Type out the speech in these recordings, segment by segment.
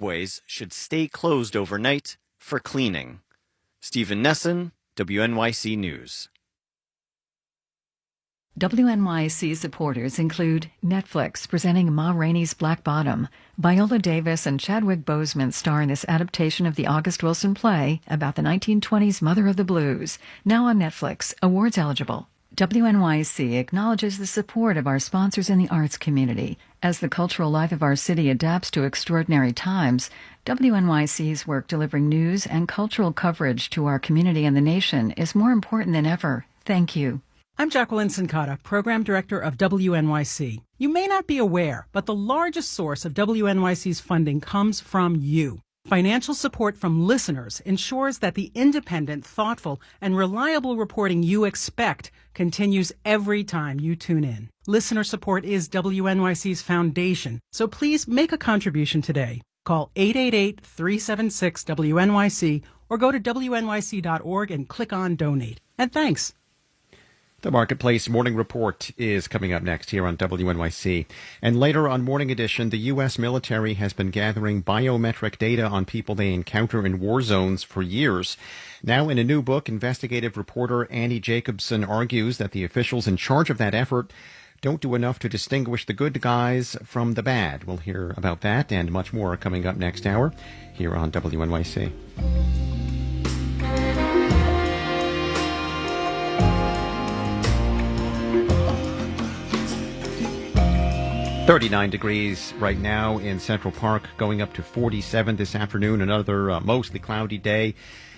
subways should stay closed overnight for cleaning. Stephen Nesson, WNYC News. WNYC supporters include Netflix presenting Ma Rainey's Black Bottom. Viola Davis and Chadwick Boseman star in this adaptation of the August Wilson play about the 1920s mother of the blues. Now on Netflix, awards eligible. WNYC acknowledges the support of our sponsors in the arts community. As the cultural life of our city adapts to extraordinary times, WNYC's work delivering news and cultural coverage to our community and the nation is more important than ever. Thank you. I'm Jacqueline Sincata, Program Director of WNYC. You may not be aware, but the largest source of WNYC's funding comes from you. Financial support from listeners ensures that the independent, thoughtful, and reliable reporting you expect continues every time you tune in. Listener support is WNYC's foundation, so please make a contribution today. Call 888-376-WNYC or go to WNYC.org and click on Donate. And thanks. The Marketplace Morning Report is coming up next here on WNYC. And later on Morning Edition, the U.S. military has been gathering biometric data on people they encounter in war zones for years. Now, in a new book, investigative reporter Annie Jacobson argues that the officials in charge of that effort don't do enough to distinguish the good guys from the bad. We'll hear about that and much more coming up next hour here on WNYC. 39 degrees right now in Central Park, going up to 47 this afternoon. Another mostly cloudy day.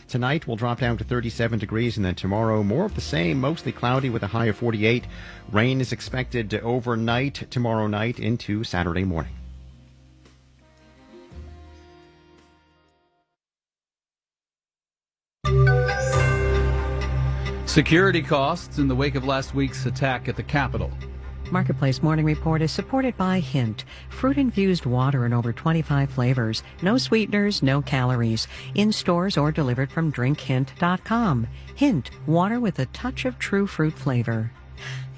Tonight will drop down to 37 degrees, and then tomorrow more of the same, mostly cloudy with a high of 48. Rain is expected overnight tomorrow night into Saturday morning. Security costs in the wake of last week's attack at the Capitol. Marketplace Morning Report is supported by Hint, fruit-infused water in over 25 flavors. No sweeteners, no calories. In stores or delivered from drinkhint.com. Hint, water with a touch of true fruit flavor.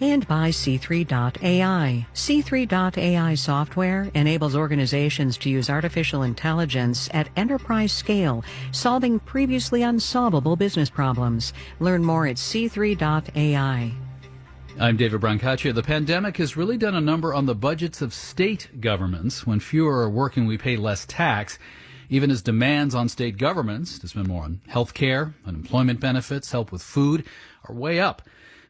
And by C3.ai. C3.ai software enables organizations to use artificial intelligence at enterprise scale, solving previously unsolvable business problems. Learn more at C3.ai. I'm David Brancaccia. The pandemic has really done a number on the budgets of state governments. When fewer are working, we pay less tax, even as demands on state governments to spend more on health care, unemployment benefits, help with food are way up.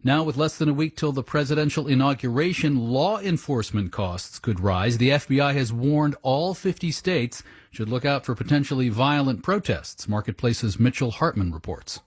Now, with less than a week till the presidential inauguration, law enforcement costs could rise. The FBI has warned all 50 states should look out for potentially violent protests. Marketplace's Mitchell Hartman reports.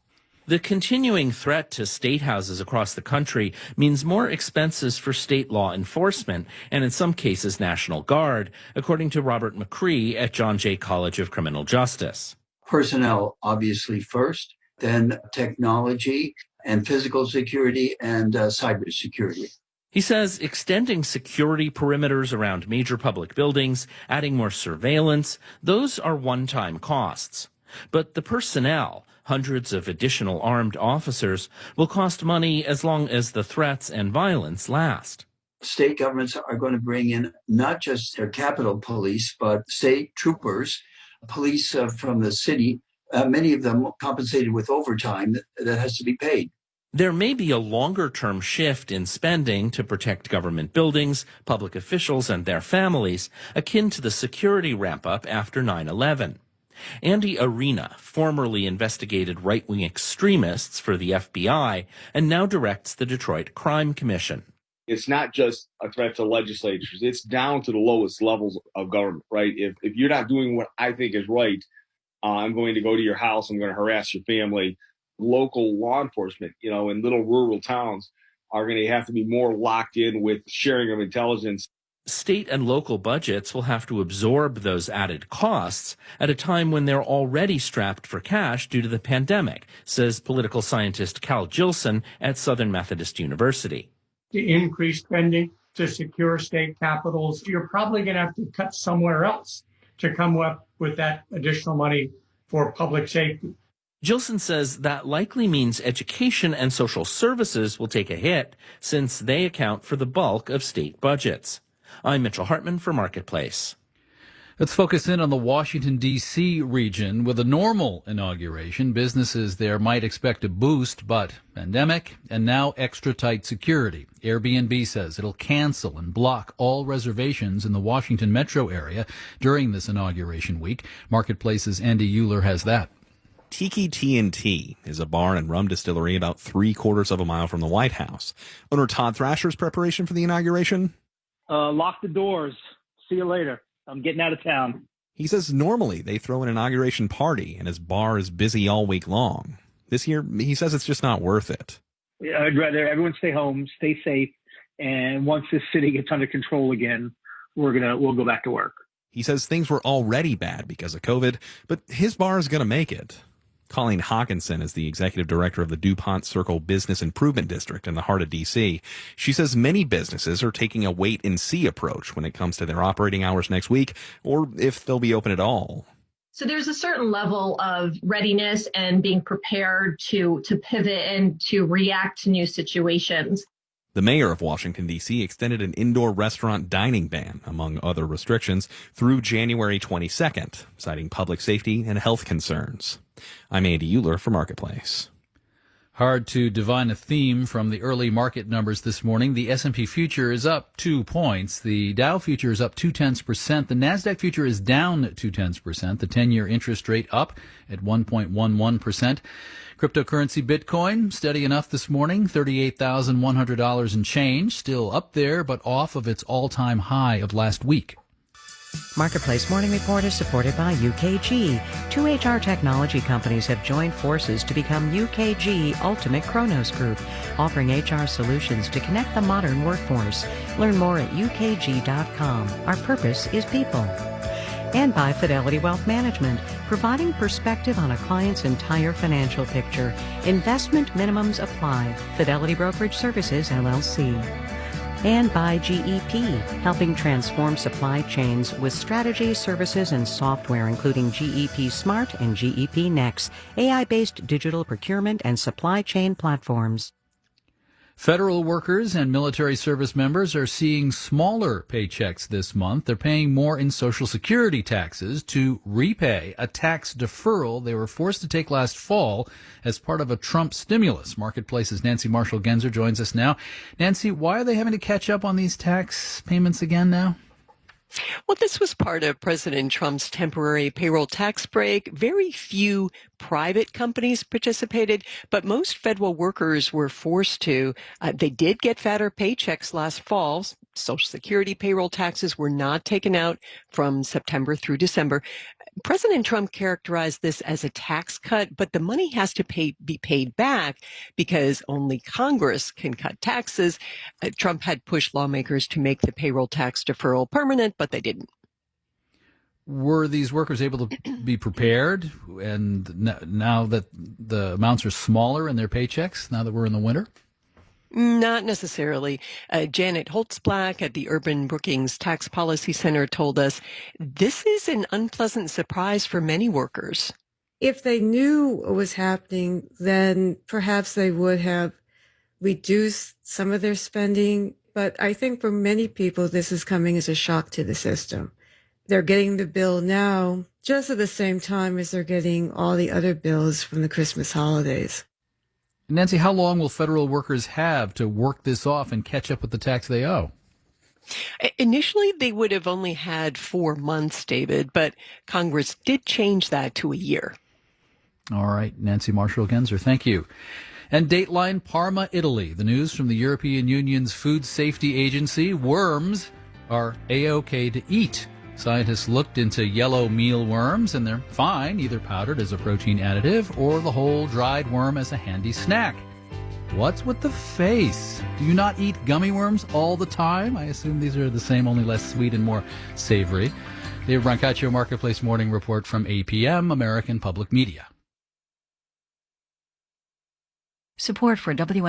The continuing threat to state houses across the country means more expenses for state law enforcement and in some cases National Guard, according to Robert McCree at John Jay College of Criminal Justice. Personnel, obviously first, then technology and physical security and cybersecurity. He says extending security perimeters around major public buildings, adding more surveillance, those are one-time costs. But the personnel, hundreds of additional armed officers, will cost money as long as the threats and violence last. State governments are going to bring in not just their Capitol Police, but state troopers, police from the city, many of them compensated with overtime that has to be paid. There may be a longer-term shift in spending to protect government buildings, public officials, and their families, akin to the security ramp-up after 9/11. Andy Arena formerly investigated right-wing extremists for the FBI and now directs the Detroit Crime Commission. It's not just a threat to legislatures. It's down to the lowest levels of government, right? If you're not doing what I think is right, I'm going to go to your house. I'm going to harass your family. Local law enforcement, in little rural towns are going to have to be more locked in with sharing of intelligence. State and local budgets will have to absorb those added costs at a time when they're already strapped for cash due to the pandemic, says political scientist Cal Jilson at Southern Methodist University. To increase spending to secure state capitals, you're probably going to have to cut somewhere else to come up with that additional money for public safety. Jilson says that likely means education and social services will take a hit since they account for the bulk of state budgets. I'm Mitchell Hartman for Marketplace. Let's focus in on the Washington, D.C. region. With a normal inauguration, businesses there might expect a boost, but pandemic and now extra tight security. Airbnb says it'll cancel and block all reservations in the Washington metro area during this inauguration week. Marketplace's Andy Euler has that. Tiki T&T is a bar and rum distillery about 3/4 of a mile from the White House. Owner Todd Thrasher's preparation for the inauguration? Lock the doors. See you later. I'm getting out of town. He says normally they throw an inauguration party and his bar is busy all week long. This year, he says it's just not worth it. I'd rather everyone stay home, stay safe, and once this city gets under control again, we'll go back to work. He says things were already bad because of COVID, but his bar is going to make it. Colleen Hawkinson is the executive director of the DuPont Circle Business Improvement District in the heart of D.C. She says many businesses are taking a wait-and-see approach when it comes to their operating hours next week, or if they'll be open at all. So there's a certain level of readiness and being prepared to pivot and to react to new situations. The mayor of Washington, D.C. extended an indoor restaurant dining ban, among other restrictions, through January 22nd, citing public safety and health concerns. I'm Andy Euler for Marketplace. Hard to divine a theme from the early market numbers this morning. The S&P future is up 2 points. The Dow future is up 0.2%. The Nasdaq future is down 0.2%. The 10-year interest rate up at 1.11%. Cryptocurrency Bitcoin steady enough this morning, $38,100 and change, still up there, but off of its all-time high of last week. Marketplace Morning Report is supported by UKG. Two HR technology companies have joined forces to become UKG Ultimate Kronos Group, offering HR solutions to connect the modern workforce. Learn more at ukg.com. Our purpose is people. And by Fidelity Wealth Management, providing perspective on a client's entire financial picture. Investment minimums apply. Fidelity Brokerage Services, LLC. And by GEP, helping transform supply chains with strategy, services, and software, including GEP Smart and GEP Next, AI-based digital procurement and supply chain platforms. Federal workers and military service members are seeing smaller paychecks this month. They're paying more in Social Security taxes to repay a tax deferral they were forced to take last fall as part of a Trump stimulus. Marketplace's Nancy Marshall-Genzer joins us now. Nancy, why are they having to catch up on these tax payments again now? Well, this was part of President Trump's temporary payroll tax break. Very few private companies participated, but most federal workers were forced to. They did get fatter paychecks last fall. Social Security payroll taxes were not taken out from September through December. President Trump characterized this as a tax cut, but the money has to be paid back because only Congress can cut taxes. Trump had pushed lawmakers to make the payroll tax deferral permanent, but they didn't. Were these workers able to be prepared? And now that the amounts are smaller in their paychecks, now that we're in the winter? Not necessarily. Janet Holtzblack at the Urban Brookings Tax Policy Center told us this is an unpleasant surprise for many workers. If they knew what was happening, then perhaps they would have reduced some of their spending. But I think for many people, this is coming as a shock to the system. They're getting the bill now just at the same time as they're getting all the other bills from the Christmas holidays. Nancy, how long will federal workers have to work this off and catch up with the tax they owe? Initially, they would have only had 4 months, David, but Congress did change that to a year. All right, Nancy Marshall-Genzer, thank you. And Dateline Parma, Italy. The news from the European Union's Food Safety Agency. Worms are A-OK to eat. Scientists looked into yellow mealworms, and they're fine, either powdered as a protein additive or the whole dried worm as a handy snack. What's with the face? Do you not eat gummy worms all the time? I assume these are the same, only less sweet and more savory. David Brancaccio, Marketplace Morning Report from APM, American Public Media. Support for WN